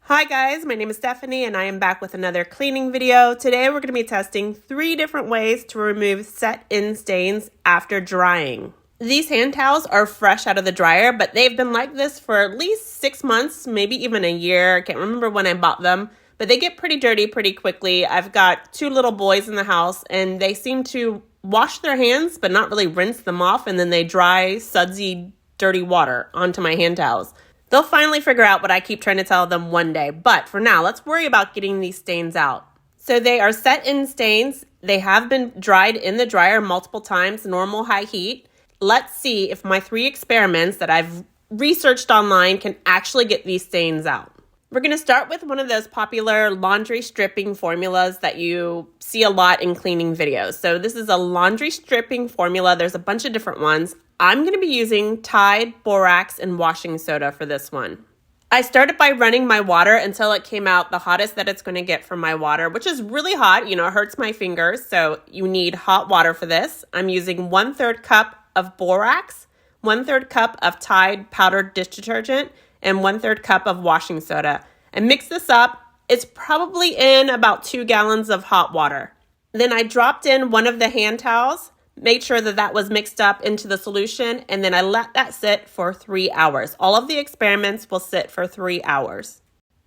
Hi guys, my name is Stephanie and I am back with another cleaning video. Today we're going to be testing 3 different ways to remove set-in stains after drying. These hand towels are fresh out of the dryer, but they've been like this for at least 6 months, maybe even a year. I can't remember when I bought them, but they get pretty dirty pretty quickly. I've got 2 little boys in the house and they seem to wash their hands but not really rinse them off, and then they dry sudsy dirty water onto my hand towels. They'll finally figure out what I keep trying to tell them one day. But for now, let's worry about getting these stains out. So they are set-in stains. They have been dried in the dryer multiple times, normal high heat. Let's see if my 3 experiments that I've researched online can actually get these stains out. We're going to start with one of those popular laundry stripping formulas that you see a lot in cleaning videos. So this is a laundry stripping formula. There's a bunch of different ones. I'm going to be using Tide, borax, and washing soda for this one. I started by running my water until it came out the hottest that it's going to get from my water, which is really hot. You know, it hurts my fingers, so you need hot water for this. I'm using 1/3 cup of borax, 1/3 cup of Tide powdered dish detergent, and 1/3 cup of washing soda. And mix this up. It's probably in about 2 gallons of hot water. Then I dropped in one of the hand towels, made sure that that was mixed up into the solution, and then I let that sit for 3 hours. All of the experiments will sit for 3 hours.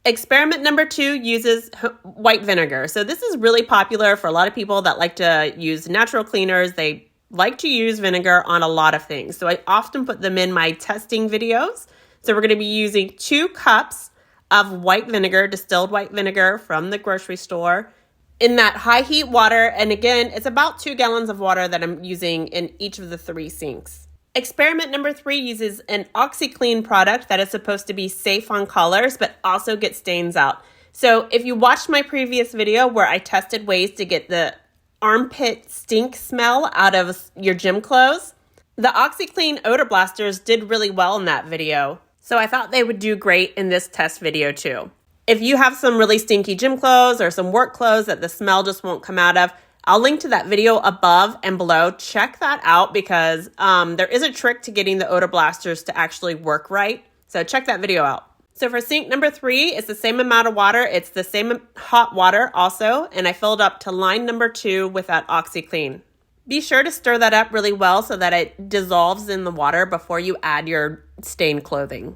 Experiment number 2 uses white vinegar. So this is really popular for a lot of people that like to use natural cleaners. They like to use vinegar on a lot of things. So I often put them in my testing videos. So we're going to be using 2 cups of white vinegar, distilled white vinegar from the grocery store, in that high heat water. And again, it's about 2 gallons of water that I'm using in each of the 3 sinks. Experiment number 3 uses an OxiClean product that is supposed to be safe on colors, but also get stains out. So if you watched my previous video where I tested ways to get the armpit stink smell out of your gym clothes, the OxiClean odor blasters did really well in that video. So I thought they would do great in this test video too. If you have some really stinky gym clothes or some work clothes that the smell just won't come out of, I'll link to that video above and below. Check that out because there is a trick to getting the odor blasters to actually work right. So check that video out. So for sink number 3, it's the same amount of water. It's the same hot water also. And I filled up to line number 2 with that OxiClean. Be sure to stir that up really well so that it dissolves in the water before you add your stained clothing.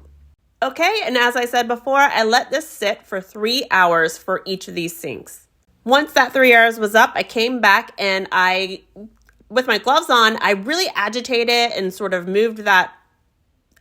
Okay, and as I said before, I let this sit for 3 hours for each of these sinks. Once that 3 hours was up, I came back and with my gloves on, I really agitated and sort of moved that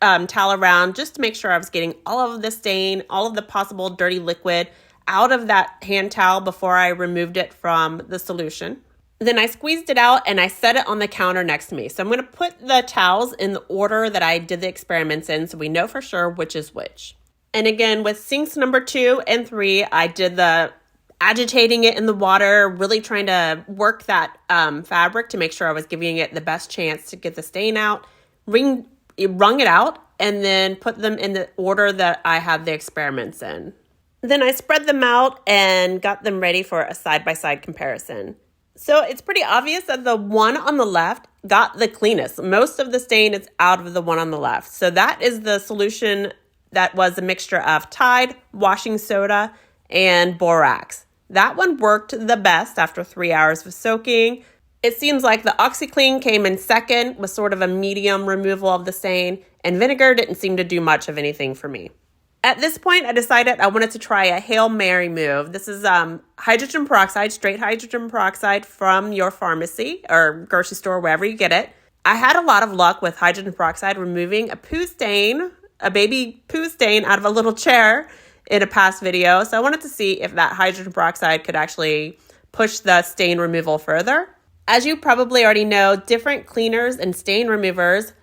towel around just to make sure I was getting all of the stain, all of the possible dirty liquid out of that hand towel before I removed it from the solution. Then I squeezed it out and I set it on the counter next to me. So I'm going to put the towels in the order that I did the experiments in so we know for sure which is which. And again, with sinks number 2 and 3, I did the agitating it in the water, really trying to work that fabric to make sure I was giving it the best chance to get the stain out, wrung it out, and then put them in the order that I had the experiments in. Then I spread them out and got them ready for a side-by-side comparison. So it's pretty obvious that the one on the left got the cleanest. Most of the stain is out of the one on the left. So that is the solution that was a mixture of Tide, washing soda, and borax. That one worked the best after 3 hours of soaking. It seems like the OxiClean came in second with sort of a medium removal of the stain, and vinegar didn't seem to do much of anything for me. At this point, I decided I wanted to try a Hail Mary move. This is hydrogen peroxide, straight hydrogen peroxide from your pharmacy or grocery store, wherever you get it. I had a lot of luck with hydrogen peroxide removing a baby poo stain out of a little chair in a past video. So I wanted to see if that hydrogen peroxide could actually push the stain removal further. As you probably already know, different cleaners and stain removers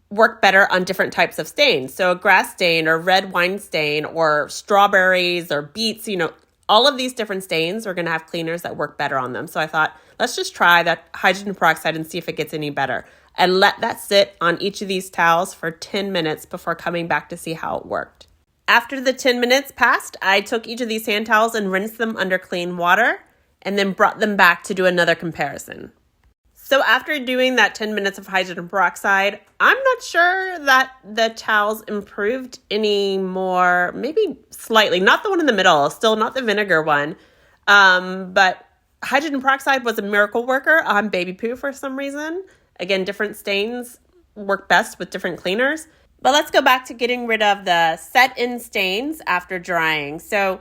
work better on different types of stains. So a grass stain or red wine stain or strawberries or beets, all of these different stains are going to have cleaners that work better on them. So I thought, let's just try that hydrogen peroxide and see if it gets any better. I let that sit on each of these towels for 10 minutes before coming back to see how it worked. After the 10 minutes passed, I took each of these hand towels and rinsed them under clean water and then brought them back to do another comparison. So after doing that 10 minutes of hydrogen peroxide, I'm not sure that the towels improved any more, maybe slightly, not the one in the middle, still not the vinegar one. But hydrogen peroxide was a miracle worker on baby poo for some reason. Again, different stains work best with different cleaners. But let's go back to getting rid of the set-in stains after drying. So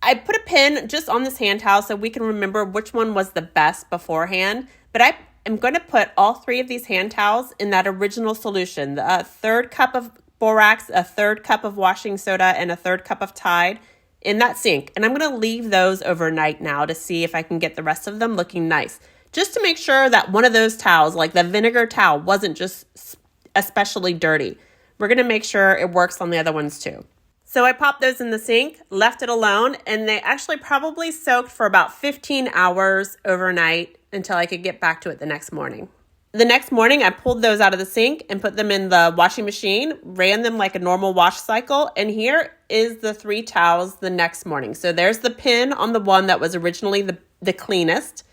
I put a pin just on this hand towel so we can remember which one was the best beforehand. But I am going to put all 3 of these hand towels in that original solution. A third cup of borax, a third cup of washing soda, and a third cup of Tide in that sink. And I'm going to leave those overnight now to see if I can get the rest of them looking nice. Just to make sure that one of those towels, like the vinegar towel, wasn't just especially dirty. We're going to make sure it works on the other ones too. So I popped those in the sink, left it alone, and they actually probably soaked for about 15 hours overnight until I could get back to it the next morning. The next morning, I pulled those out of the sink and put them in the washing machine, ran them like a normal wash cycle, and here is the 3 towels the next morning. So there's the pin on the one that was originally the cleanest,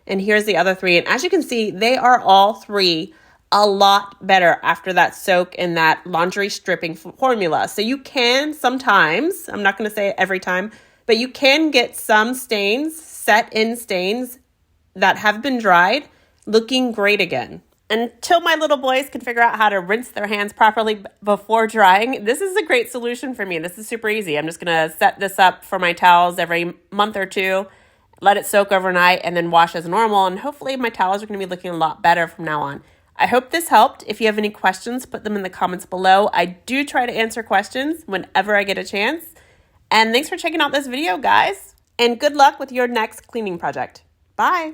and here's the other 3. And as you can see, they are all 3 a lot better after that soak in that laundry stripping formula. So you can sometimes, I'm not going to say every time, but you can get some stains, set-in stains that have been dried, looking great again. Until my little boys can figure out how to rinse their hands properly before drying, this is a great solution for me. This is super easy. I'm just going to set this up for my towels every month or 2, let it soak overnight, and then wash as normal. And hopefully my towels are going to be looking a lot better from now on. I hope this helped. If you have any questions, put them in the comments below. I do try to answer questions whenever I get a chance. And thanks for checking out this video, guys. And good luck with your next cleaning project. Bye.